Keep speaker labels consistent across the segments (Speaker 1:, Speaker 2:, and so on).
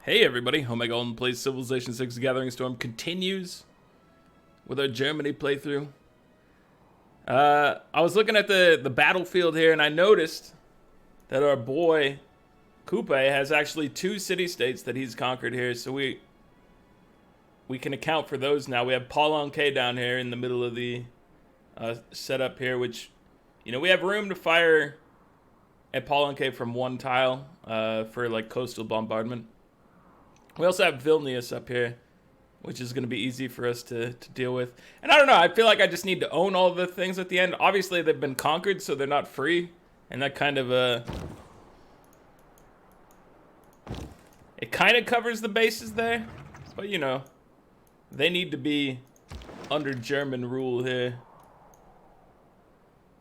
Speaker 1: Hey everybody, Omega Alden plays Civilization 6 The Gathering Storm continues with our Germany playthrough. I was looking at the battlefield here and I noticed that our boy Kupe has actually 2 city-states that he's conquered here, so we can account for those now. We have Palenque down here in the middle of the setup here, which, you know, we have room to fire at Palenque from one tile for like coastal bombardment. We also have Vilnius up here, which is going to be easy for us to deal with. And I don't know, I feel like I just need to own all the things at the end. Obviously, they've been conquered, so they're not free. And that kind of, it kind of covers the bases there. But, you know, they need to be under German rule here.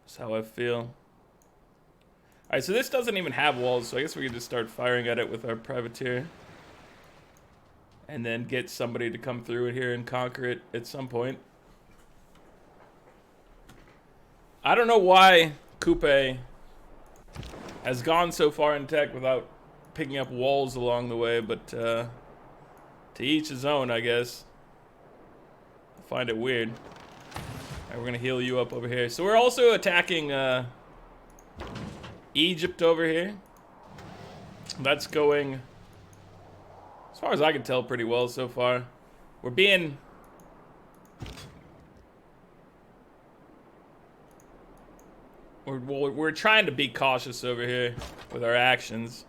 Speaker 1: That's how I feel. Alright, so this doesn't even have walls, so I guess we can just start firing at it with our privateer. And then get somebody to come through here and conquer it at some point. I don't know why Kupe has gone so far in tech without picking up walls along the way, but to each his own, I guess. I find it weird. Alright, we're gonna heal you up over here. So we're also attacking Egypt over here. That's going, as far as I can tell, pretty well so far. We're trying to be cautious over here with our actions.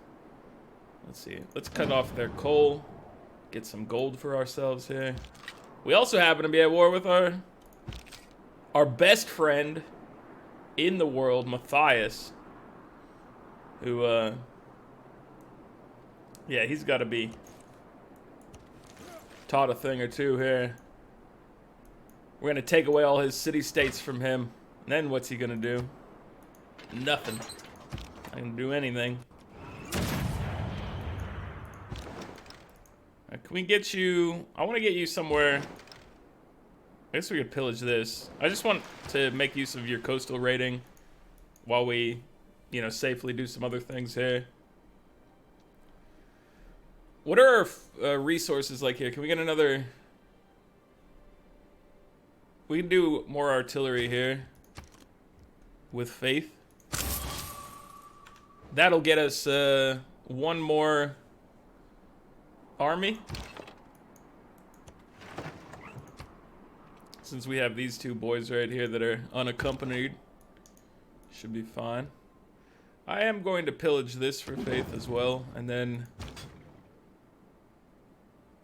Speaker 1: Let's see. Let's cut off their coal. Get some gold for ourselves here. We also happen to be at war with our best friend in the world, Matthias. Who, yeah, he's got to be taught a thing or two here. We're gonna take away all his city-states from him. And then what's he gonna do? Nothing. Not gonna do anything. Can we get you? I want to get you somewhere. I guess we could pillage this. I just want to make use of your coastal rating while we, you know, safely do some other things here. What are our resources like here? Can we get another? We can do more artillery here with faith. That'll get us one more army. Since we have these 2 boys right here that are unaccompanied, should be fine. I am going to pillage this for faith as well, and then.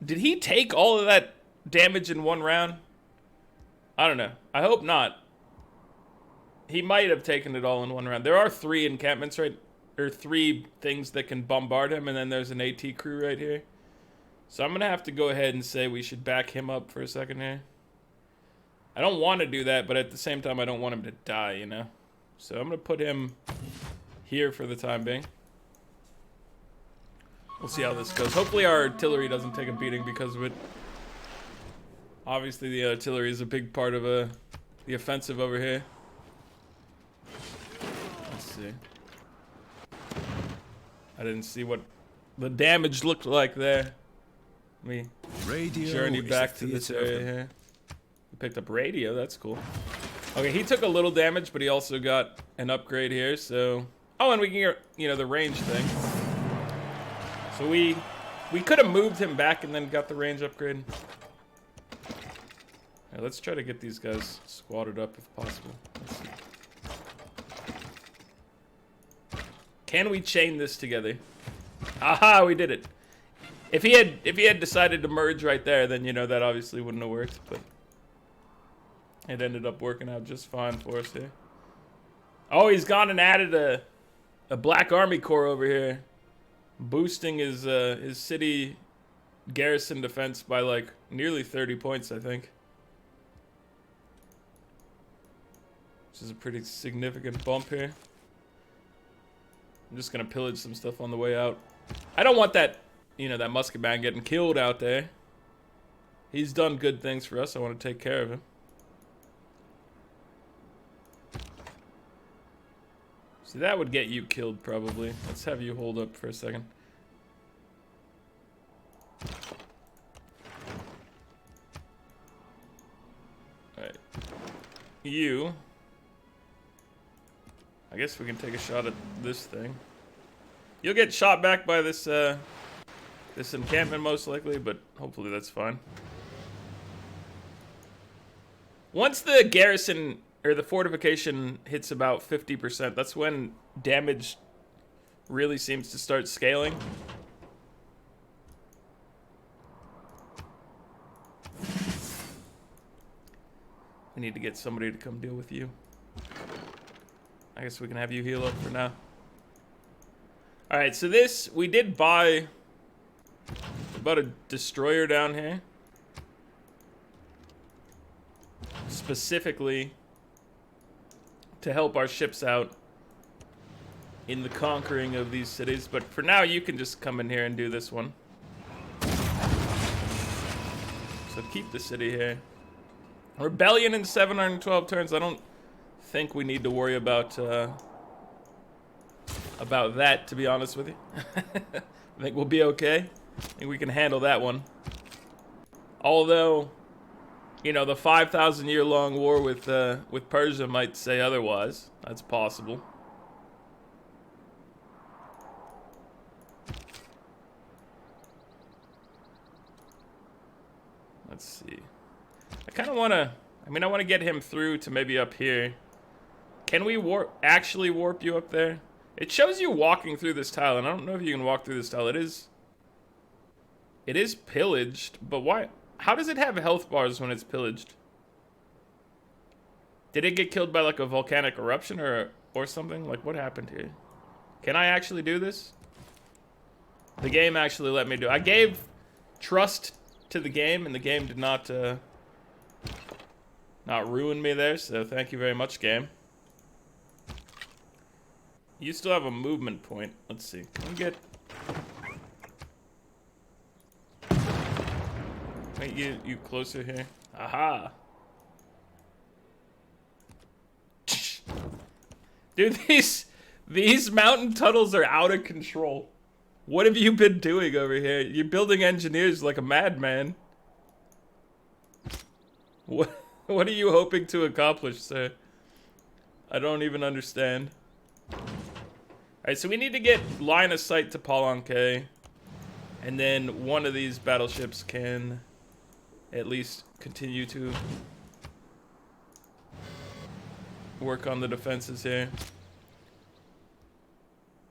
Speaker 1: Did he take all of that damage in one round? I don't know. I hope not. He might have taken it all in one round. There are 3 encampments, right? Or 3 things that can bombard him, and then there's an AT crew right here. So I'm going to have to go ahead and say we should back him up for a second here. I don't want to do that, but at the same time, I don't want him to die, you know? So I'm going to put him here for the time being. We'll see how this goes. Hopefully our artillery doesn't take a beating because of it. Obviously the artillery is a big part of the offensive over here. Let's see. I didn't see what the damage looked like there. Let me journey back to this area here. We picked up radio, that's cool. Okay, he took a little damage, but he also got an upgrade here, so. Oh, and we can get, you know, the range thing. So we could have moved him back and then got the range upgrade. Yeah, let's try to get these guys squatted up if possible. Let's see. Can we chain this together? Aha, we did it. If he had decided to merge right there, then, you know, that obviously wouldn't have worked, but it ended up working out just fine for us here. Oh, he's gone and added a Black Army Corps over here. Boosting his city garrison defense by like nearly 30 points, I think. Which is a pretty significant bump here. I'm just gonna pillage some stuff on the way out. I don't want that, you know, that musket man getting killed out there. He's done good things for us. I want to take care of him. See, that would get you killed probably. Let's have you hold up for a second. you. I guess we can take a shot at this thing. You'll get shot back by this this encampment most likely, but hopefully that's fine. Once the garrison or the fortification hits about 50%, that's when damage really seems to start scaling. We need to get somebody to come deal with you. I guess we can have you heal up for now. Alright, so this, we did buy about a destroyer down here. Specifically to help our ships out in the conquering of these cities. But for now, you can just come in here and do this one. So keep the city here. Rebellion in 712 turns. I don't think we need to worry about that, to be honest with you. I think we'll be okay. I think we can handle that one. Although, you know, the 5,000-year-long war with Persia might say otherwise. That's possible. Let's see. I kind of want to... I mean, I want to get him through to maybe up here. Can we actually warp you up there? It shows you walking through this tile, and I don't know if you can walk through this tile. It is pillaged, but why? How does it have health bars when it's pillaged? Did it get killed by like a volcanic eruption or something? Like, what happened here? Can I actually do this? The game actually let me do it. I gave trust to the game, and the game did not ruin me there, so thank you very much, game. You still have a movement point. Let's see. Can we get... Wait, you closer here? Aha! Dude, these mountain tunnels are out of control. What have you been doing over here? You're building engineers like a madman. What are you hoping to accomplish, sir? I don't even understand. Alright, so we need to get line of sight to Palanque. And then one of these battleships can at least continue to work on the defenses here.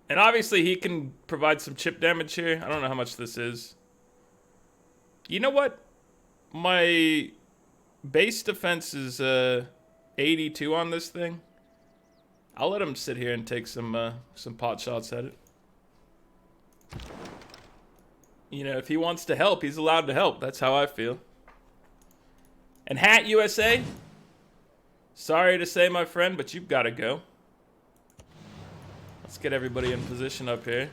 Speaker 1: And obviously he can provide some chip damage here. I don't know how much this is. You know what? My base defense is 82 on this thing. I'll let him sit here and take some pot shots at it. You know, if he wants to help, he's allowed to help. That's how I feel. And Hat USA, sorry to say, my friend, but you've got to go. Let's get everybody in position up here.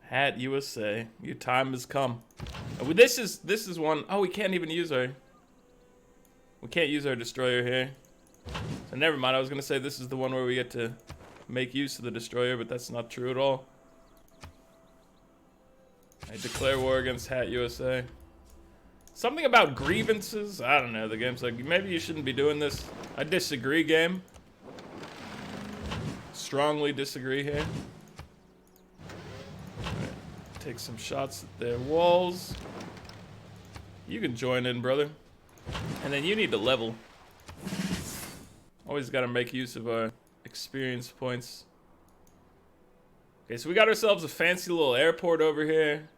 Speaker 1: Hat USA, your time has come. Oh, this is one. Oh, we can't even use our... We can't use our destroyer here. So never mind, I was gonna say this is the one where we get to make use of the destroyer, but that's not true at all. I declare war against Hat USA. Something about grievances? I don't know, the game's like, maybe you shouldn't be doing this. I disagree, game. Strongly disagree here. Alright, take some shots at their walls. You can join in, brother. And then you need to level. Always gotta make use of our experience points. Okay, so we got ourselves a fancy little airport over here.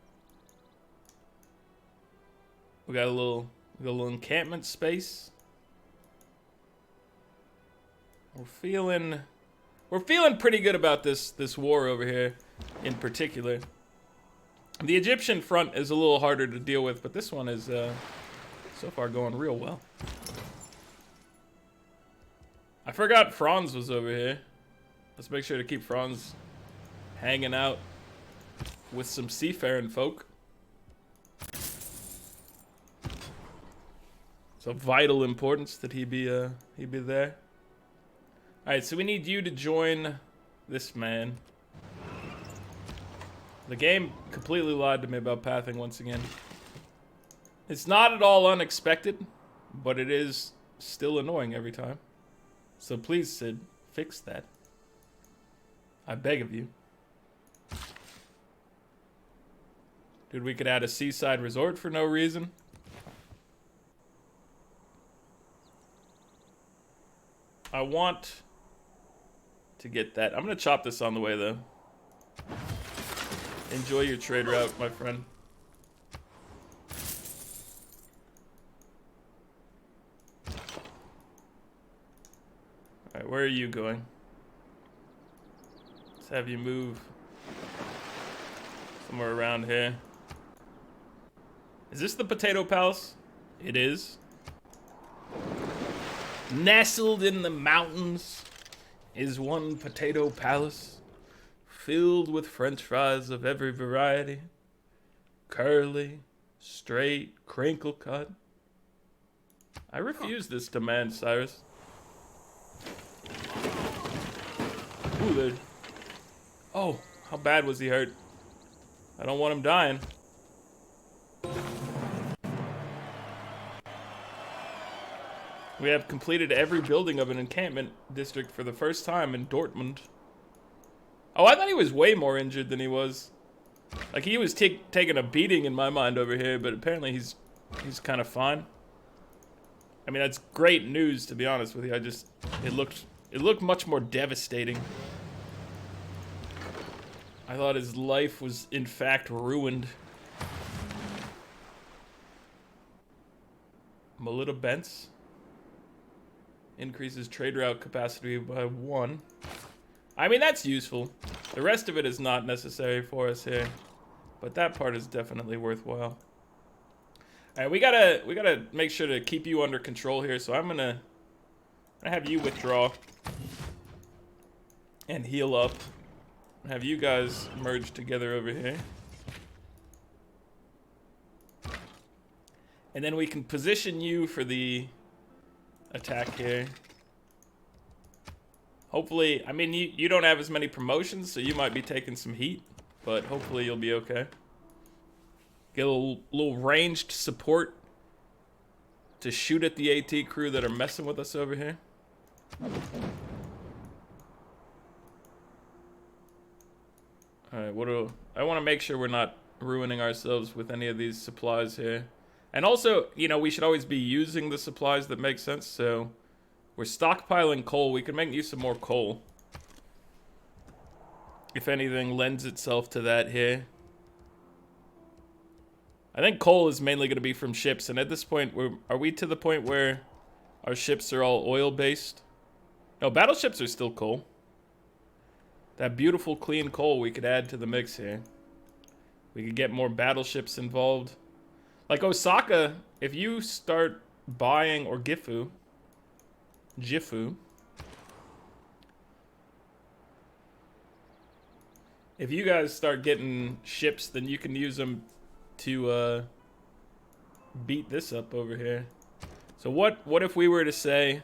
Speaker 1: We got a little encampment space. We're feeling pretty good about this war over here in particular. The Egyptian front is a little harder to deal with, but this one is so far going real well. I forgot Franz was over here. Let's make sure to keep Franz hanging out with some seafaring folk. It's of vital importance that he be there. Alright, so we need you to join this man. The game completely lied to me about pathing once again. It's not at all unexpected, but it is still annoying every time. So please, Sid, fix that. I beg of you. Dude, we could add a seaside resort for no reason. I want to get that. I'm gonna chop this on the way, though. Enjoy your trade route, my friend. Alright, where are you going? Let's have you move somewhere around here. Is this the Potato Palace? It is. Nestled in the mountains is one potato palace, filled with french fries of every variety. Curly, straight, crinkle cut. I refuse this demand, Cyrus. Ooh, there. Oh, how bad was he hurt? I don't want him dying. We have completed every building of an encampment district for the first time in Dortmund. Oh, I thought he was way more injured than he was. Like, he was taking a beating in my mind over here, but apparently he's kind of fine. I mean, that's great news, to be honest with you. It looked much more devastating. I thought his life was, in fact, ruined. Melita Bentz increases trade route capacity by 1. I mean, that's useful. The rest of it is not necessary for us here, but that part is definitely worthwhile. All right, we gotta make sure to keep you under control here. So I'm gonna have you withdraw and heal up. Have you guys merge together over here, and then we can position you for the attack here. Hopefully, I mean, you don't have as many promotions, so you might be taking some heat, but hopefully you'll be okay. Get a little ranged support to shoot at the AT crew that are messing with us over here. Alright, I want to make sure we're not ruining ourselves with any of these supplies here. And also, you know, we should always be using the supplies that make sense, so we're stockpiling coal. We can make use of more coal. If anything lends itself to that here. I think coal is mainly going to be from ships, and at this point, are we to the point where our ships are all oil-based? No, battleships are still coal. That beautiful, clean coal we could add to the mix here. We could get more battleships involved. Like Osaka, if you start buying, or Gifu. If you guys start getting ships, then you can use them to beat this up over here. So what if we were to say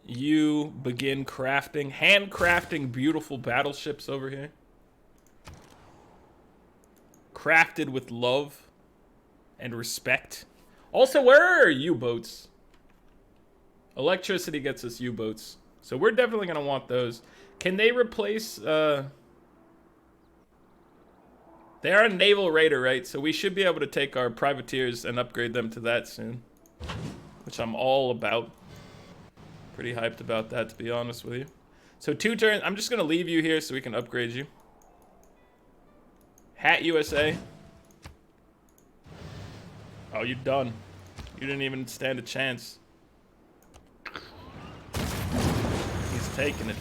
Speaker 1: you begin handcrafting beautiful battleships over here? Crafted with love and respect. Also, where are our U-boats? Electricity gets us U-boats. So we're definitely going to want those. Can they replace... They are a naval raider, right? So we should be able to take our privateers and upgrade them to that soon. Which I'm all about. Pretty hyped about that, to be honest with you. So 2 turns. I'm just going to leave you here so we can upgrade you. Hat USA. Oh, you're done. You didn't even stand a chance. He's taking it.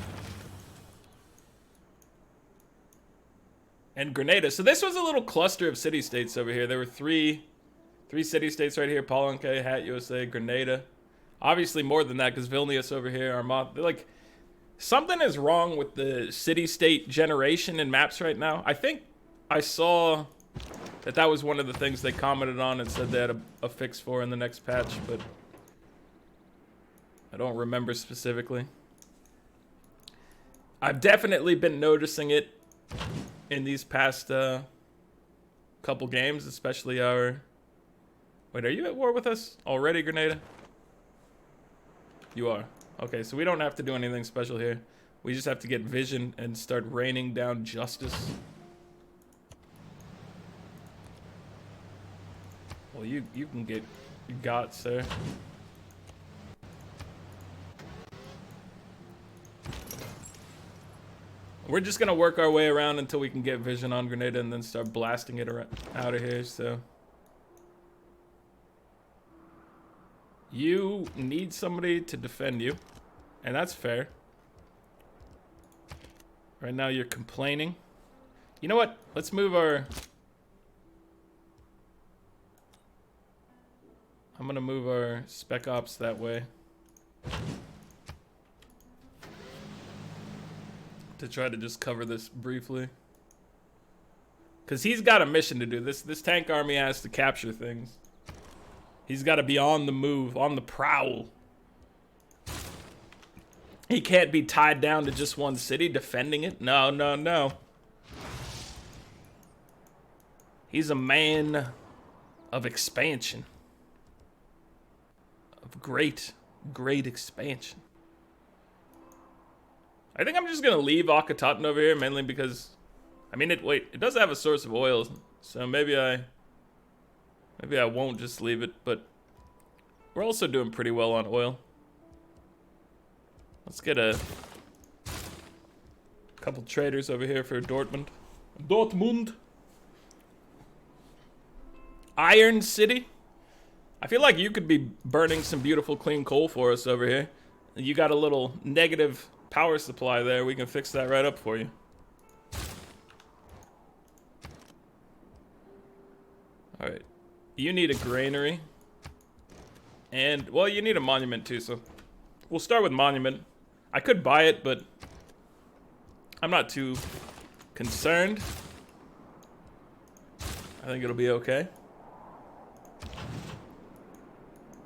Speaker 1: And Grenada. So this was a little cluster of city-states over here. There were three city-states right here. Palenque, Hat USA, Grenada. Obviously more than that, because Vilnius over here, Armagh. Like, something is wrong with the city-state generation in maps right now. I think I saw that was one of the things they commented on and said they had a fix for in the next patch, but I don't remember specifically. I've definitely been noticing it in these past couple games, especially our Wait, are you at war with us already, Grenada? You are. Okay, so we don't have to do anything special here. We just have to get vision and start raining down justice. Well, you can get got, sir. We're just gonna work our way around until we can get vision on Grenada and then start blasting it out of here, so. You need somebody to defend you, and that's fair. Right now you're complaining. You know what? Let's move our... I'm gonna move our spec ops that way. To try to just cover this briefly. Because he's got a mission to do. This tank army has to capture things. He's got to be on the move, on the prowl. He can't be tied down to just one city defending it. No, no, no. He's a man of expansion. Of great, great expansion. I think I'm just going to leave Akhenaten over here, mainly because... I mean, it does have a source of oil, so maybe I won't just leave it, but we're also doing pretty well on oil. Let's get a couple traders over here for Dortmund. Iron City. I feel like you could be burning some beautiful clean coal for us over here. You got a little negative power supply there. We can fix that right up for you. All right. You need a granary. And, well, you need a monument too, so we'll start with monument. I could buy it, but I'm not too concerned. I think it'll be okay.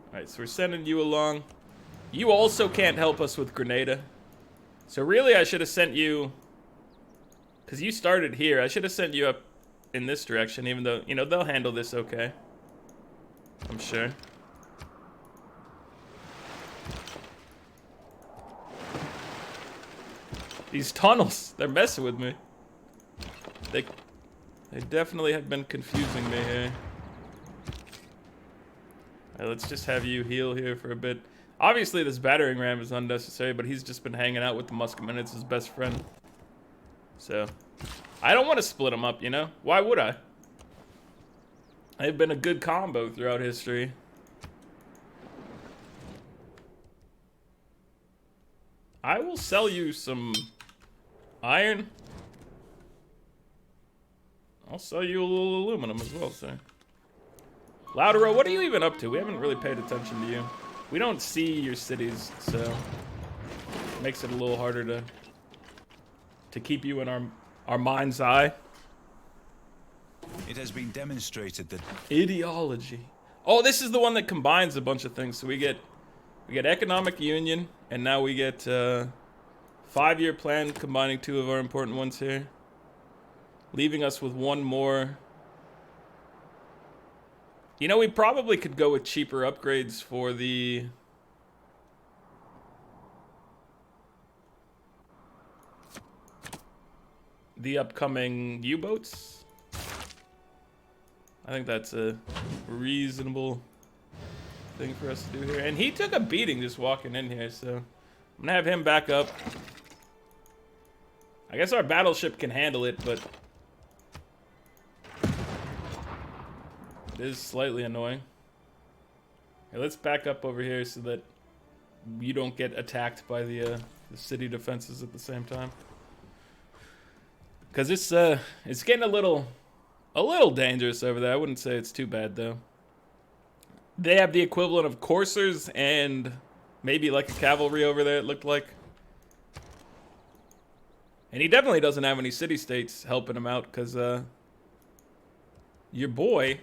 Speaker 1: Alright, so we're sending you along. You also can't help us with Grenada. So really I should have sent you... Because you started here. I should have sent you up in this direction, even though, you know, they'll handle this okay. I'm sure. These tunnels, they're messing with me. They definitely have been confusing me here. Alright, let's just have you heal here for a bit. Obviously this battering ram is unnecessary, but he's just been hanging out with the Musketman. It's his best friend. So, I don't want to split them up, you know? Why would I? They've been a good combo throughout history. I will sell you some iron. I'll sell you a little aluminum as well, sir. Lautaro, what are you even up to? We haven't really paid attention to you. We don't see your cities, so it makes it a little harder to keep you in our mind's eye.
Speaker 2: It has been demonstrated that
Speaker 1: ideology. Oh, this is the one that combines a bunch of things. So we get economic union, and now we get 5-year plan combining 2 of our important ones here, leaving us with 1 more. You know, we probably could go with cheaper upgrades for the upcoming U-boats. I think that's a reasonable thing for us to do here. And he took a beating just walking in here, so I'm gonna have him back up. I guess our battleship can handle it, but it is slightly annoying. Okay, let's back up over here so that you don't get attacked by the city defenses at the same time. Because it's getting a little dangerous over there. I wouldn't say it's too bad though. They have the equivalent of coursers and maybe like a cavalry over there, it looked like. And he definitely doesn't have any city-states helping him out because your boy,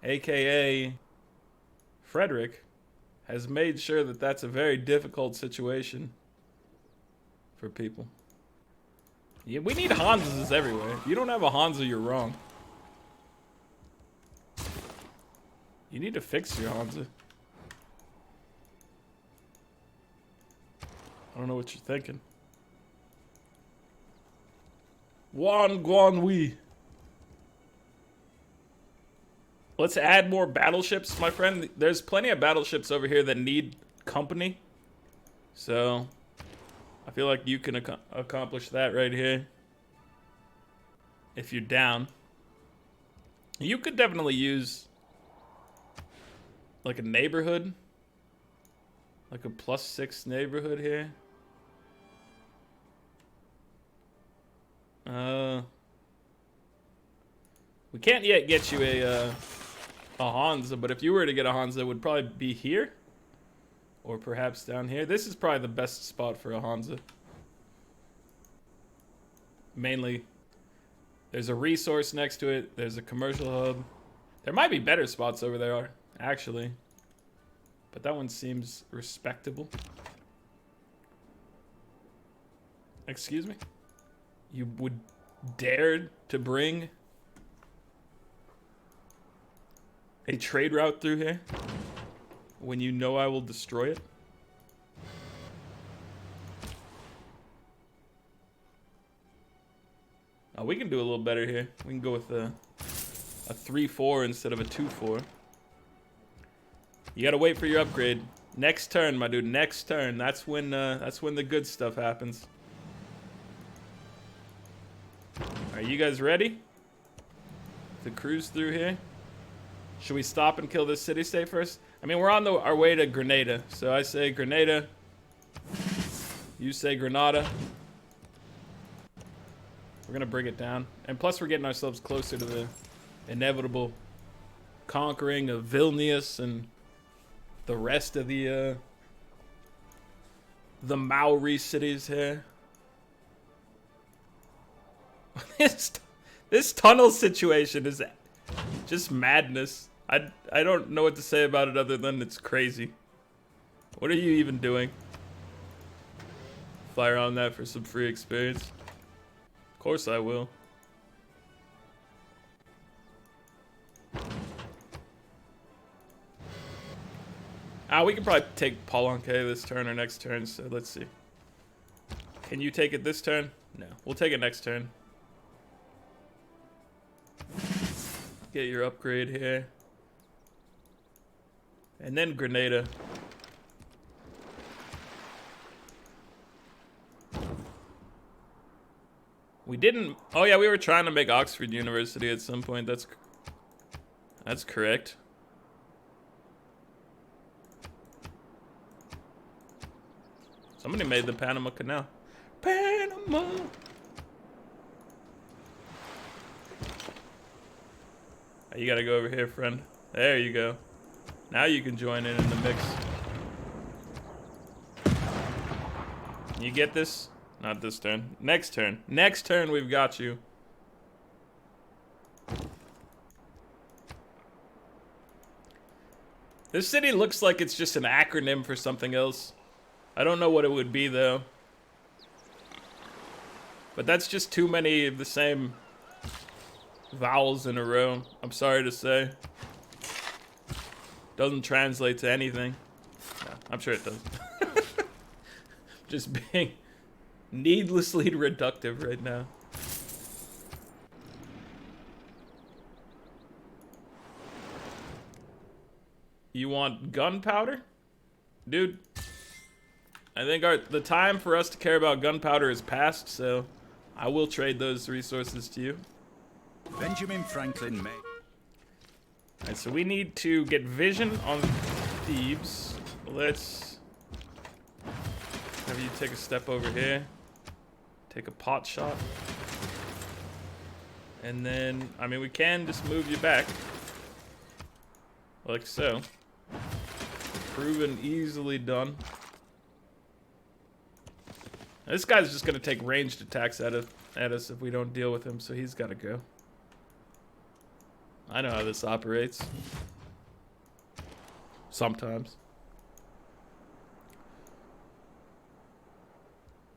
Speaker 1: aka Frederick, has made sure that that's a very difficult situation for people. Yeah, we need Hansas everywhere. If you don't have a Hansa, you're wrong. You need to fix your Hansa. I don't know what you're thinking. Wan Guan Wei. Let's add more battleships, my friend. There's plenty of battleships over here that need company. So, I feel like you can accomplish that right here. If you're down. You could definitely use like a neighborhood. Like a +6 neighborhood here. We can't yet get you a Hansa, but if you were to get a Hansa, it would probably be here. Or perhaps down here. This is probably the best spot for a Hansa. Mainly, there's a resource next to it. There's a commercial hub. There might be better spots over there, actually. But that one seems respectable. Excuse me? You would dare to bring a trade route through here when you know I will destroy it? Oh, we can do a little better here. We can go with a 3-4 instead of a 2-4. You gotta wait for your upgrade. Next turn, my dude. Next turn. That's when the good stuff happens. Are you guys ready to cruise through here? Should we stop and kill this city-state first? I mean, we're on our way to Grenada. So I say Grenada. You say Granada. We're gonna bring it down. And plus we're getting ourselves closer to the inevitable conquering of Vilnius and the rest of the Maori cities here. This tunnel situation is just madness. I don't know what to say about it other than it's crazy. What are you even doing? Fire on that for some free experience. Of course I will. We can probably take Palanque this turn or next turn, so let's see. Can you take it this turn? No. We'll take it next turn. Get your upgrade here. And then Grenada. We didn't... Oh yeah, we were trying to make Oxford University at some point. That's correct. Somebody made the Panama Canal. Panama! You gotta go over here, friend. There you go. Now you can join in the mix. You get this? Not this turn. Next turn. Next turn, we've got you. This city looks like it's just an acronym for something else. I don't know what it would be, though. But that's just too many of the same vowels in a row. I'm sorry to say. Doesn't translate to anything. No, I'm sure it does. Just being needlessly reductive right now. You want gunpowder? Dude, I think the time for us to care about gunpowder is past, so I will trade those resources to you.
Speaker 2: Benjamin Franklin May.
Speaker 1: Alright, so we need to get vision on Thebes. Let's have you take a step over here. Take a pot shot. And then, I mean, we can just move you back. Like so. Proven easily done. This guy's just gonna take ranged attacks at us if we don't deal with him, so he's gotta go. I know how this operates. Sometimes.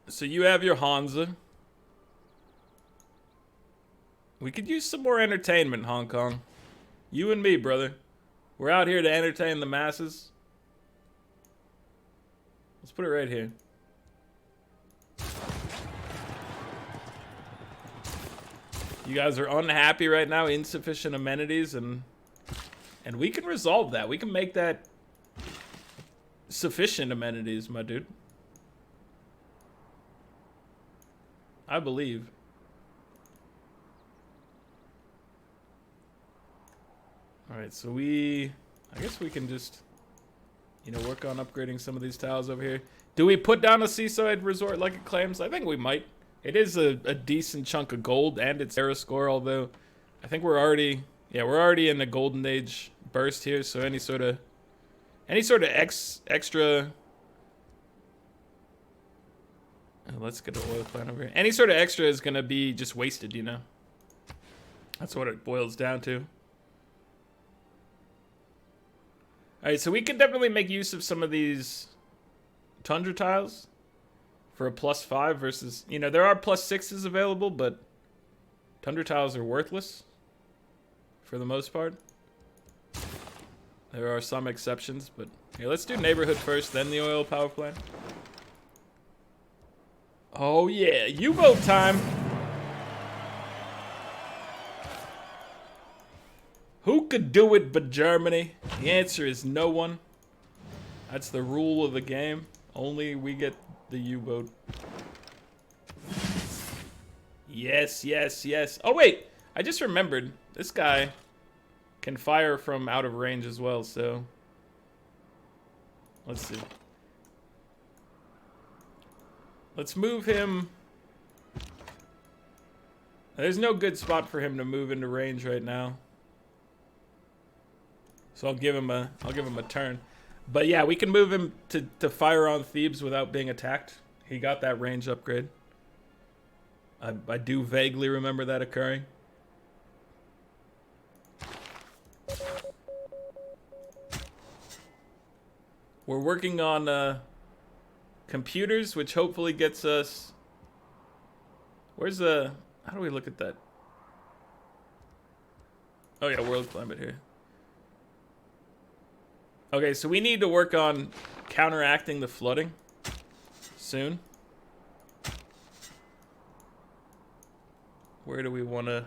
Speaker 1: So you have your Hansa. We could use some more entertainment, Hong Kong. You and me, brother. We're out here to entertain the masses. Let's put it right here. You guys are unhappy right now, insufficient amenities, and we can resolve that. We can make that sufficient amenities, my dude. I believe. Alright, so I guess we can just, you know, work on upgrading some of these tiles over here. Do we put down a seaside resort like it claims? I think we might. It is a decent chunk of gold, and it's era score, although I think we're already in the golden age burst here, so any sort of extra. Let's get an oil plant over here. Any sort of extra is gonna be just wasted, you know. That's what it boils down to. Alright, so we could definitely make use of some of these tundra tiles for a +5 versus, you know, there are +6s available, but tundra tiles are worthless for the most part. There are some exceptions, but here, let's do neighborhood first, then the oil power plant. Oh yeah, U-boat time. Who could do it but Germany? The answer is no one. That's the rule of the game. Only we get the U-boat. Yes, yes, yes. Oh wait, I just remembered. This guy can fire from out of range as well, so let's see. Let's move him. There's no good spot for him to move into range right now. So I'll give him a turn. But yeah, we can move him to fire on Thebes without being attacked. He got that range upgrade. I do vaguely remember that occurring. We're working on computers, which hopefully gets us. Where's the? How do we look at that? Oh yeah, world climate here. Okay, so we need to work on counteracting the flooding soon. Where do we want to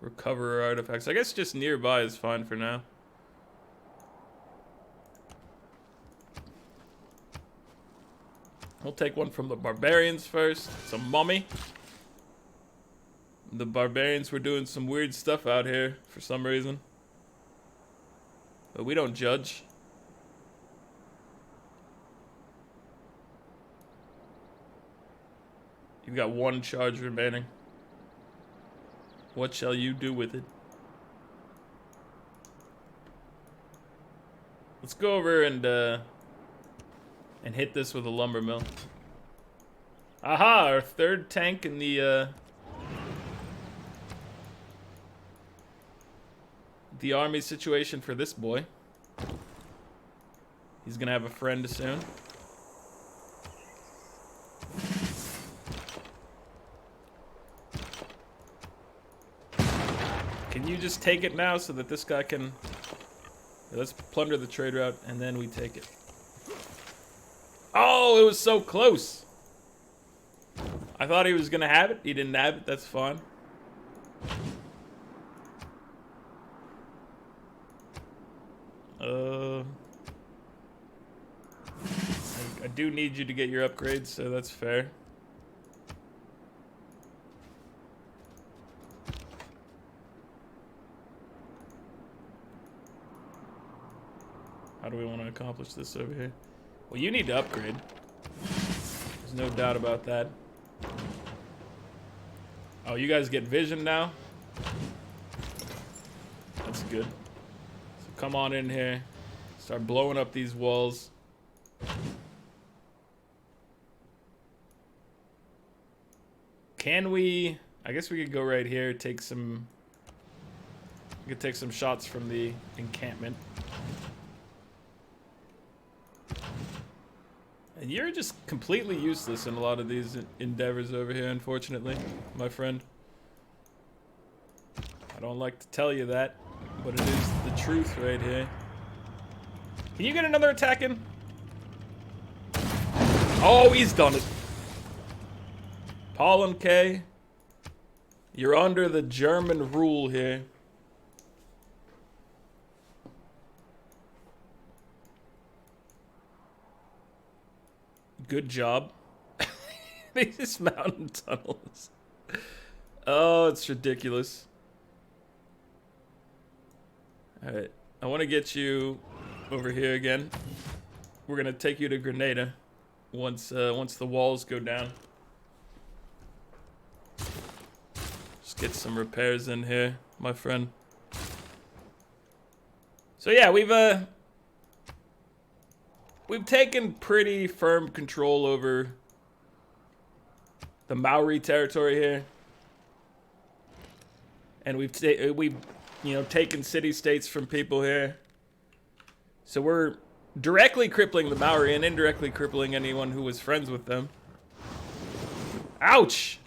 Speaker 1: recover our artifacts? I guess just nearby is fine for now. We'll take one from the barbarians first. It's a mummy. The barbarians were doing some weird stuff out here for some reason. But we don't judge. You've got one charge remaining. What shall you do with it? Let's go over and hit this with a lumber mill. Aha! Our third tank in the army situation for this boy. He's gonna have a friend soon. Can you just take it now so that this guy can... Let's plunder the trade route and then we take it. Oh, it was so close. I thought he was gonna have it. He didn't have it. That's fine. I do need you to get your upgrades, so that's fair. How do we want to accomplish this over here? Well, you need to upgrade. There's no doubt about that. Oh, you guys get vision now? That's good. So come on in here. Start blowing up these walls. Can we... I guess we could go right here, take some... We could take some shots from the encampment. And you're just completely useless in a lot of these endeavors over here, unfortunately, my friend. I don't like to tell you that, but it is the truth right here. Can you get another attack in? Oh, he's done it. Paul and Kay, you're under the German rule here. Good job. These mountain tunnels. Oh, it's ridiculous. Alright, I want to get you over here again. We're going to take you to Grenada once the walls go down. Just get some repairs in here, my friend. So yeah, we've taken pretty firm control over the Maori territory here, and we've taken city-states from people here. So we're directly crippling the Maori and indirectly crippling anyone who was friends with them. Ouch!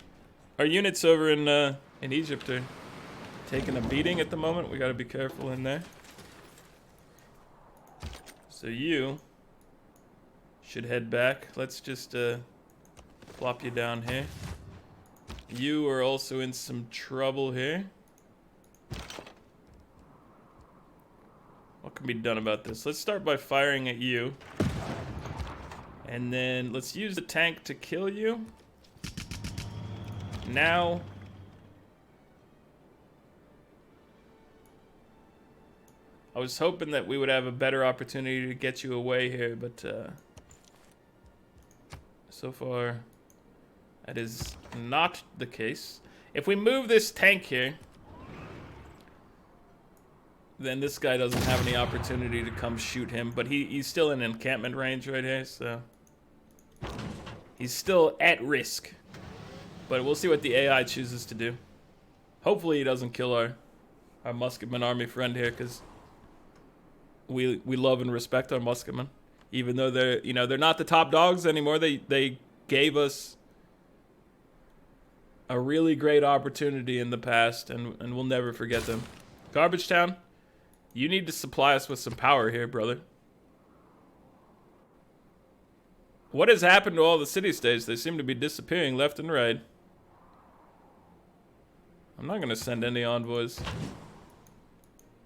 Speaker 1: Our units over in Egypt are taking a beating at the moment. We got to be careful in there. So you should head back. Let's just plop you down here. You are also in some trouble here. What can be done about this? Let's start by firing at you. And then let's use the tank to kill you. Now, I was hoping that we would have a better opportunity to get you away here, but so far that is not the case. If we move this tank here, then this guy doesn't have any opportunity to come shoot him, but he's still in encampment range right here, so he's still at risk. But we'll see what the AI chooses to do. Hopefully he doesn't kill our musketman army friend here, because we love and respect our musketmen, even though they're not the top dogs anymore. They gave us a really great opportunity in the past, and we'll never forget them. Garbage Town, you need to supply us with some power here, brother. What has happened to all the city-states? They seem to be disappearing left and right. I'm not gonna send any envoys.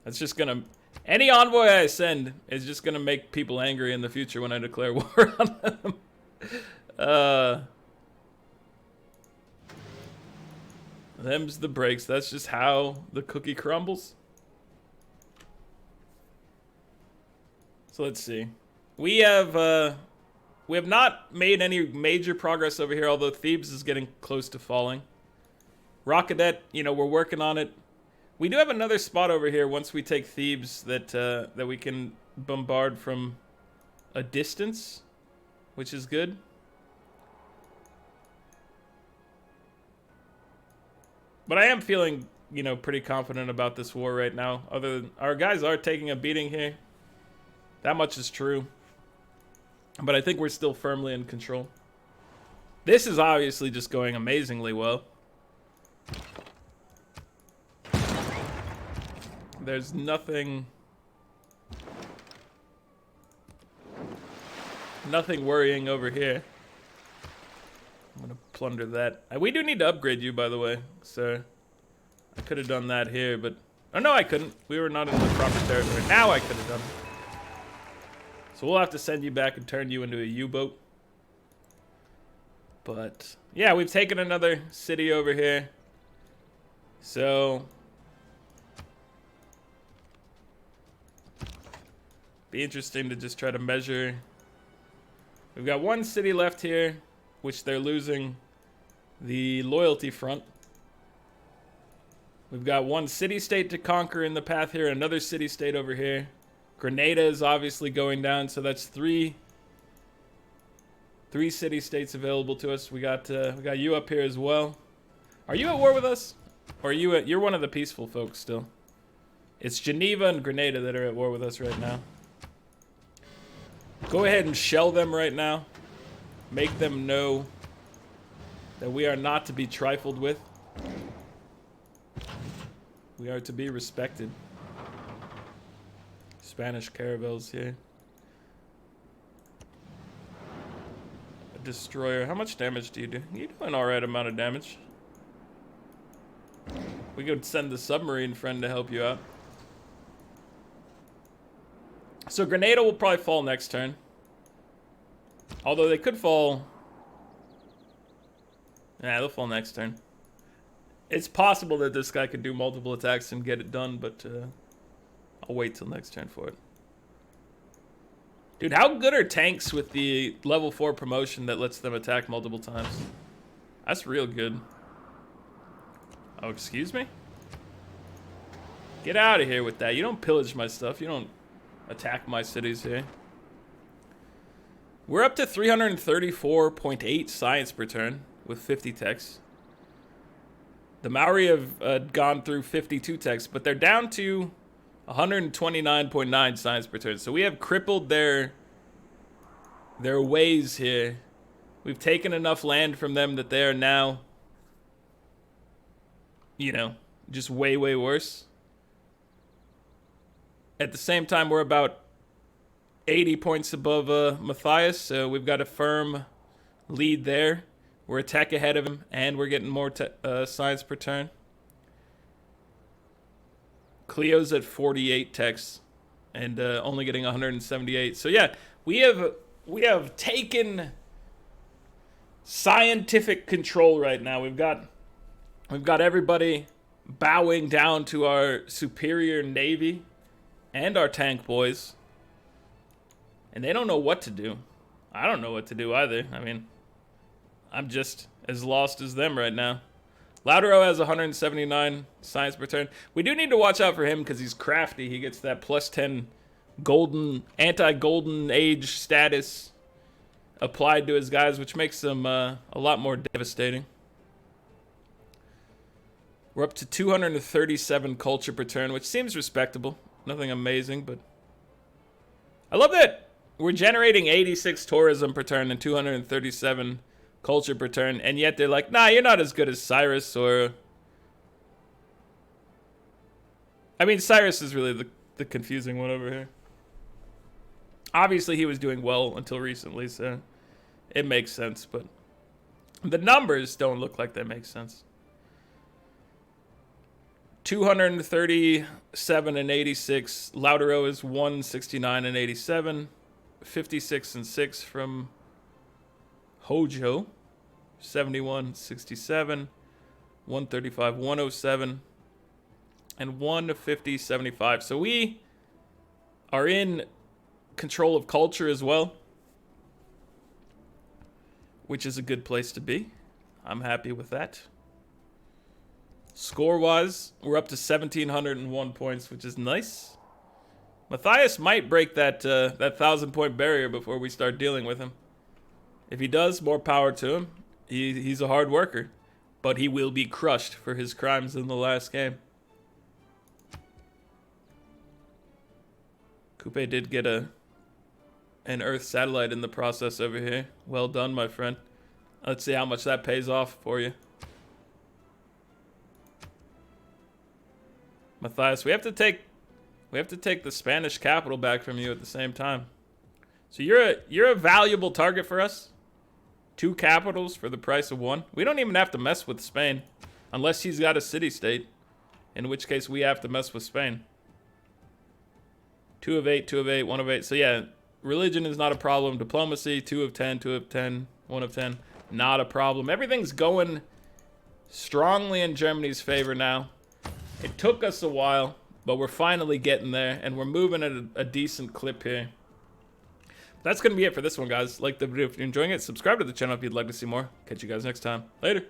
Speaker 1: That's just gonna... Any envoy I send is just gonna make people angry in the future when I declare war on them. Them's the breaks. That's just how the cookie crumbles. So let's see. We have not made any major progress over here, although Thebes is getting close to falling. Rockadet, we're working on it. We do have another spot over here once we take Thebes that we can bombard from a distance, which is good. But I am feeling, pretty confident about this war right now. Other than our guys are taking a beating here. That much is true. But I think we're still firmly in control. This is obviously just going amazingly well. There's nothing worrying over here. I'm gonna plunder that. We do need to upgrade you, by the way, sir. I could have done that here, but... Oh, no, I couldn't. We were not in the proper territory. Now I could have done it. So we'll have to send you back and turn you into a U-boat. But, yeah, we've taken another city over here. So... be interesting to just try to measure. We've got one city left here, which they're losing the loyalty front. We've got one city-state to conquer in the path here, another city-state over here. Grenada is obviously going down, so that's three city-states available to us. We got you up here as well. Are you at war with us? Or are you're one of the peaceful folks still? It's Geneva and Grenada that are at war with us right now. Go ahead and shell them right now. Make them know that we are not to be trifled with. We are to be respected. Spanish caravels here. destroyer. How much damage do you do? You do an alright amount of damage. We could send the submarine friend to help you out. So Grenada will probably fall next turn. Although they could fall... Yeah, they'll fall next turn. It's possible that this guy could do multiple attacks and get it done, but I'll wait till next turn for it. Dude, how good are tanks with the level 4 promotion that lets them attack multiple times? That's real good. Oh, excuse me? Get out of here with that. You don't pillage my stuff. You don't attack my cities here. We're up to 334.8 science per turn with 50 techs. The Maori have gone through 52 techs, but they're down to 129.9 science per turn. So we have crippled their ways here. We've taken enough land from them that they are now, you know, just way, way worse. At the same time, we're about 80 points above Matthias, so we've got a firm lead there. We're a tech ahead of him, and we're getting more science per turn. Cleo's at 48 techs, and only getting 178. So yeah, we have taken scientific control right now. We've got everybody bowing down to our superior navy and our tank boys, and they don't know what to do. I don't know what to do either. I mean, I'm just as lost as them right now. Lautaro has 179 science per turn. We do need to watch out for him because he's crafty. He gets that plus 10 golden, anti-golden age status applied to his guys, which makes them a lot more devastating. We're up to 237 culture per turn, which seems respectable. Nothing amazing, but I love that we're generating 86 tourism per turn and 237 culture per turn, and yet they're like, nah, you're not as good as Cyrus, or... I mean, Cyrus is really the confusing one over here. Obviously, he was doing well until recently, so it makes sense, but the numbers don't look like they make sense. 237 and 86. Lautaro is 169 and 87. 56 and 6 from Hojo. 71, 67. 135, 107. And 150, 75. So we are in control of culture as well, which is a good place to be. I'm happy with that. Score-wise, we're up to 1,701 points, which is nice. Matthias might break that 1,000-point barrier before we start dealing with him. If he does, more power to him. He's a hard worker, but he will be crushed for his crimes in the last game. Kupe did get an Earth satellite in the process over here. Well done, my friend. Let's see how much that pays off for you. Matthias, we have to take the Spanish capital back from you at the same time. So you're a valuable target for us. 2 capitals for the price of 1. We don't even have to mess with Spain unless he's got a city-state, in which case we have to mess with Spain. 2 of 8, 2 of 8, 1 of 8. So yeah, religion is not a problem. Diplomacy, 2 of 10, 2 of 10, 1 of 10, not a problem. Everything's going strongly in Germany's favor now. It took us a while, but we're finally getting there, and we're moving at a decent clip here. That's going to be it for this one, guys. Like the video if you're enjoying it. Subscribe to the channel if you'd like to see more. Catch you guys next time. Later.